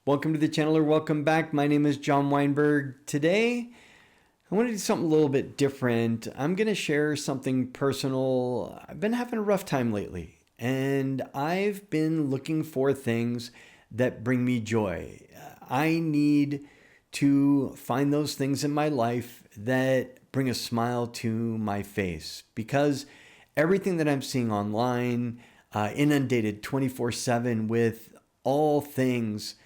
Welcome to the channel or welcome back. My name is John Weinberg. Today, I want to do something a little bit different. I'm going to share something personal. I've been having a rough time lately, and I've been looking for things that bring me joy. I need to find those things in my life that bring a smile to my face because everything that I'm seeing online, inundated 24/7 with all things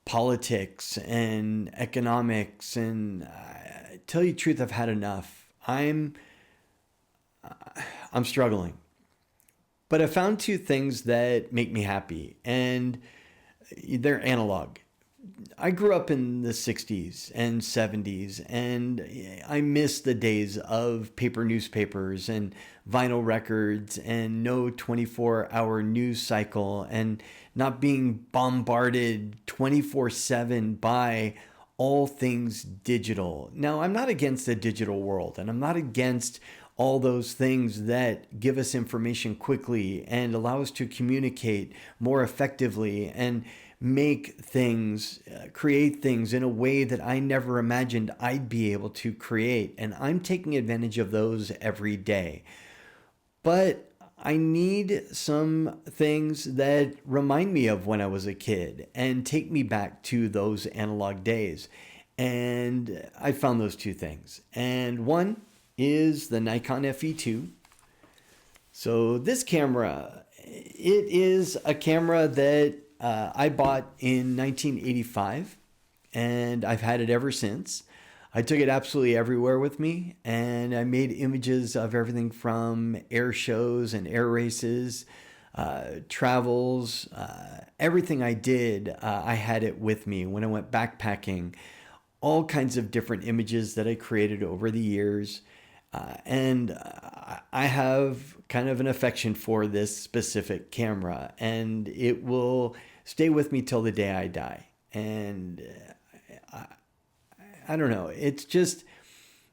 politics and economics, and tell you the truth, I've had enough. I'm struggling, but I found two things that make me happy, and they're analog. I grew up in the 60s and 70s, and I miss the days of paper newspapers and vinyl records and no 24-hour news cycle and not being bombarded 24/7 by all things digital. Now, I'm not against the digital world, and I'm not against all those things that give us information quickly and allow us to communicate more effectively and make things, create things in a way that I never imagined I'd be able to create. And I'm taking advantage of those every day. But I need some things that remind me of when I was a kid and take me back to those analog days. And I found those two things. And one is the Nikon FE2. So this camera, it is a camera that I bought in 1985, and I've had it ever since. I took it absolutely everywhere with me, and I made images of everything from air shows and air races, travels, everything I did, I had it with me. When I went backpacking, all kinds of different images that I created over the years. And I have kind of an affection for this specific camera, and it will stay with me till the day I die. And I don't know, it's just,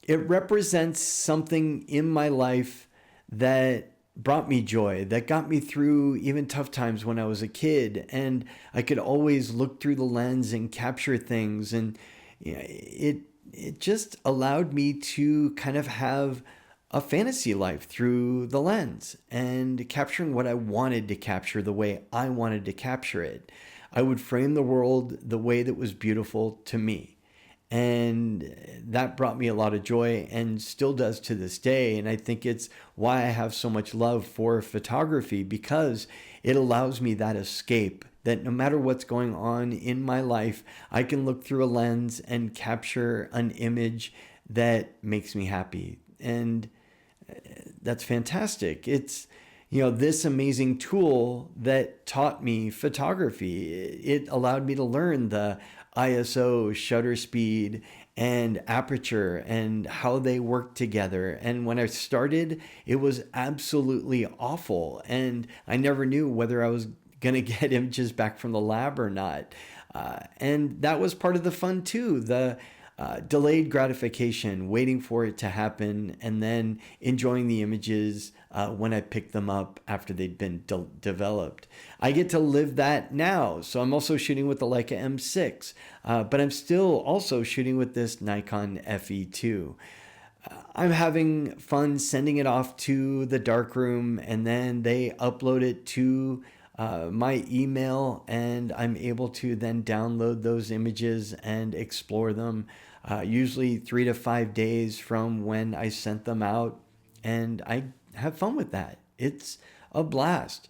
it represents something in my life that brought me joy, that got me through even tough times when I was a kid, and I could always look through the lens and capture things, and it just allowed me to kind of have a fantasy life through the lens and capturing what I wanted to capture the way I wanted to capture it. I would frame the world the way that was beautiful to me. And that brought me a lot of joy and still does to this day. And I think it's why I have so much love for photography, because it allows me that escape, that no matter what's going on in my life, I can look through a lens and capture an image that makes me happy. And that's fantastic. It's, this amazing tool that taught me photography. It allowed me to learn the ISO, shutter speed, and aperture and how they work together. And when I started, it was absolutely awful. And I never knew whether I was going to get images back from the lab or not. And that was part of the fun too, the delayed gratification, waiting for it to happen, and then enjoying the images when I picked them up after they'd been developed. I get to live that now. So I'm also shooting with the Leica M6, but I'm still also shooting with this Nikon FE2. I'm having fun sending it off to the darkroom, and then they upload it to my email, and I'm able to then download those images and explore them, usually 3 to 5 days from when I sent them out, and I have fun with that. It's a blast.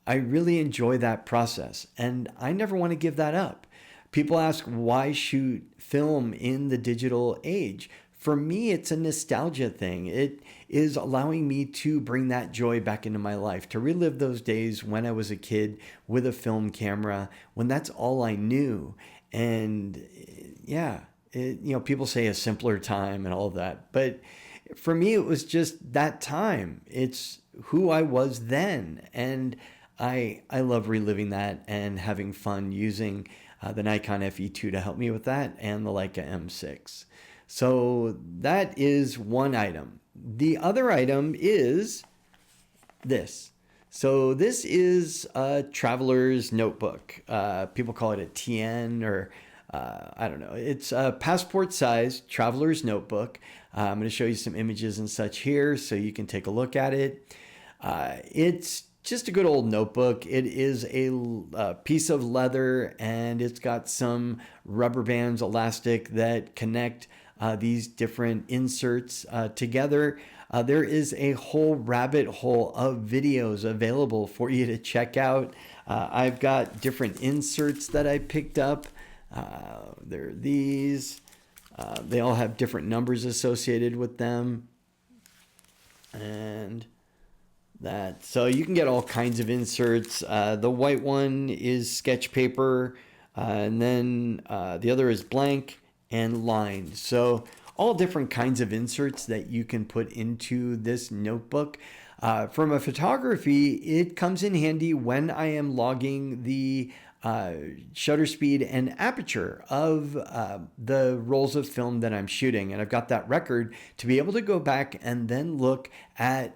I really enjoy that process, and I never want to give that up. People ask, why shoot film in the digital age? For me, it's a nostalgia thing. It is allowing me to bring that joy back into my life, to relive those days when I was a kid with a film camera, when that's all I knew. And yeah, people say a simpler time and all of that. But for me, it was just that time. It's who I was then. And I love reliving that and having fun using the Nikon FE2 to help me with that, and the Leica M6. So that is one item. The other item is this. So this is a traveler's notebook. People call it a TN or I don't know. It's a passport size traveler's notebook. I'm going to show you some images and such here so you can take a look at it. It's just a good old notebook. It is a piece of leather and it's got some rubber bands, elastic that connect these different inserts together. There is a whole rabbit hole of videos available for you to check out. I've got different inserts that I picked up. There are these. They all have different numbers associated with them. And that. So you can get all kinds of inserts. The white one is sketch paper, and then the other is blank and lined. So all different kinds of inserts that you can put into this notebook. From a photography, it comes in handy when I am logging the shutter speed and aperture of the rolls of film that I'm shooting. And I've got that record to be able to go back and then look at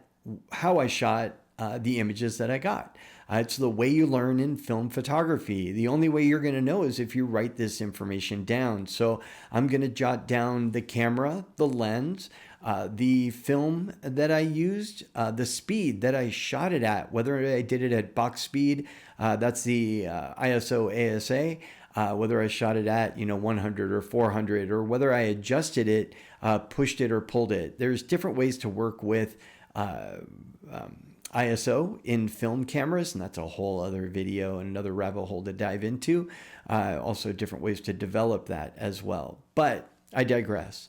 how I shot the images that I got. It's the way you learn in film photography. The only way you're going to know is if you write this information down. So I'm going to jot down the camera, the lens, the film that I used, the speed that I shot it at, whether I did it at box speed, that's the ISO ASA, whether I shot it at 100 or 400, or whether I adjusted it, pushed it or pulled it. There's different ways to work with ISO in film cameras, and that's a whole other video and another rabbit hole to dive into. Also different ways to develop that as well. But I digress.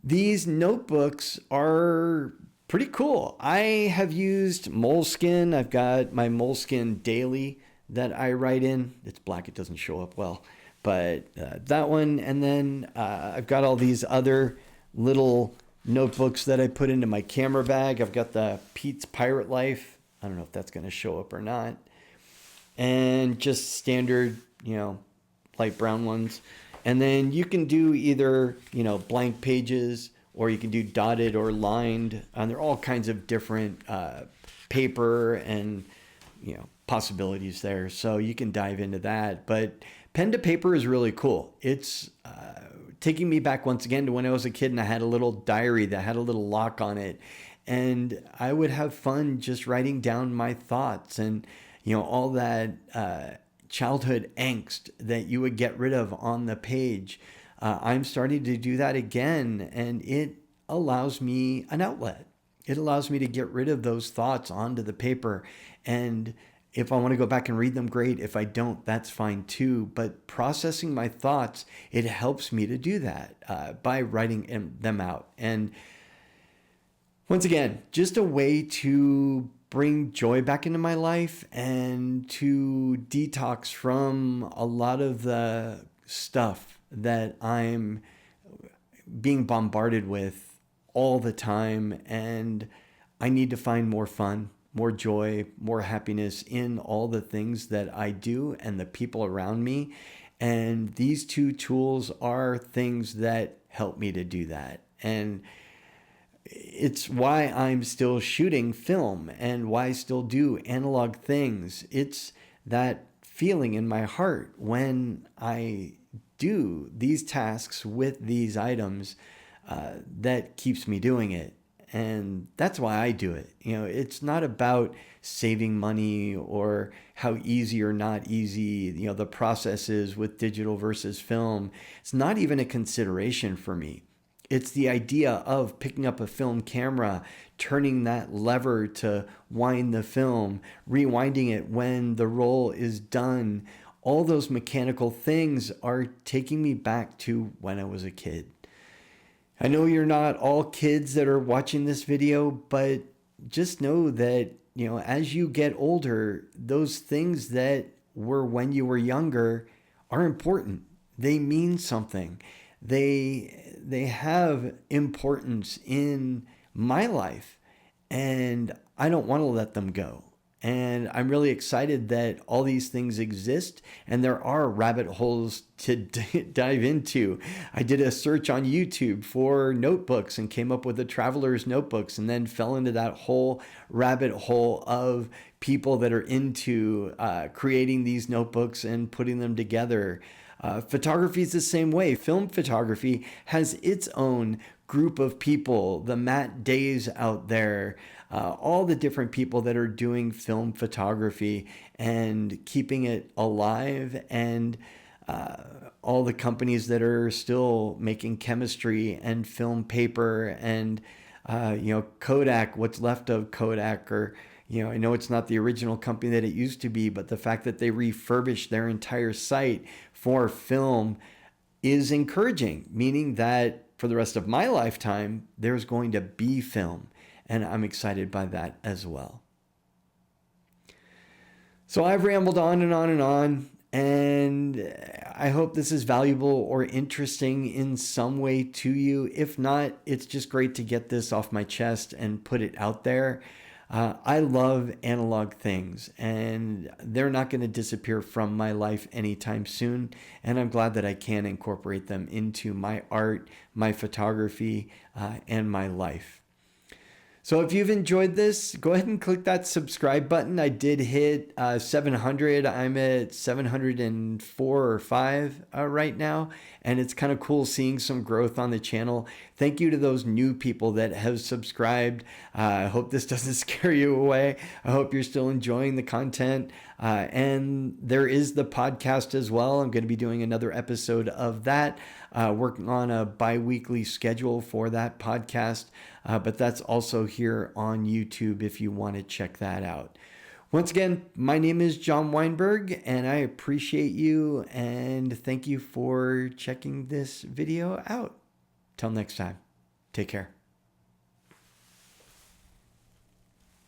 These notebooks are pretty cool. I have used Moleskine. I've got my Moleskine Daily that I write in. It's black, it doesn't show up well, but that one. And then I've got all these other little notebooks that I put into my camera bag. I've got the Pete's Pirate Life. I don't know if that's going to show up or not. And just standard, light brown ones. And then you can do either, blank pages, or you can do dotted or lined. And there are all kinds of different paper and, possibilities there. So you can dive into that. But pen to paper is really cool. It's taking me back once again to when I was a kid and I had a little diary that had a little lock on it. And I would have fun just writing down my thoughts and, all that childhood angst that you would get rid of on the page. I'm starting to do that again, and it allows me an outlet. It allows me to get rid of those thoughts onto the paper. And if I want to go back and read them, great. If I don't, that's fine too. But processing my thoughts, it helps me to do that by writing them out. And once again, just a way to bring joy back into my life and to detox from a lot of the stuff that I'm being bombarded with all the time. And I need to find more fun, more joy, more happiness in all the things that I do and the people around me. And these two tools are things that help me to do that. And it's why I'm still shooting film and why I still do analog things. It's that feeling in my heart when I do these tasks with these items that keeps me doing it. And that's why I do it. It's not about saving money or how easy or not easy, the process is with digital versus film. It's not even a consideration for me. It's the idea of picking up a film camera, turning that lever to wind the film, rewinding it when the roll is done. All those mechanical things are taking me back to when I was a kid. I know you're not all kids that are watching this video, but just know that, as you get older, those things that were when you were younger are important. They mean something. They have importance in my life, and I don't want to let them go. And I'm really excited that all these things exist and there are rabbit holes to dive into. I did a search on YouTube for notebooks and came up with the Traveler's Notebooks, and then fell into that whole rabbit hole of people that are into creating these notebooks and putting them together. Photography is the same way. Film photography has its own group of people, the Matt Days out there, all the different people that are doing film photography and keeping it alive, and all the companies that are still making chemistry and film paper, and Kodak, what's left of Kodak, or I know it's not the original company that it used to be, but the fact that they refurbished their entire site for film is encouraging, meaning that for the rest of my lifetime, there's going to be film. And I'm excited by that as well. So I've rambled on and on and on, and I hope this is valuable or interesting in some way to you. If not, it's just great to get this off my chest and put it out there. I love analog things, and they're not going to disappear from my life anytime soon. And I'm glad that I can incorporate them into my art, my photography, and my life. So if you've enjoyed this, go ahead and click that subscribe button. I did hit 700. I'm at 704 or 5 right now. And it's kind of cool seeing some growth on the channel. Thank you to those new people that have subscribed. I hope this doesn't scare you away. I hope you're still enjoying the content. And there is the podcast as well. I'm going to be doing another episode of that, working on a bi-weekly schedule for that podcast. But that's also here on YouTube if you want to check that out. Once again, my name is John Weinberg, and I appreciate you, and thank you for checking this video out. Till next time, take care.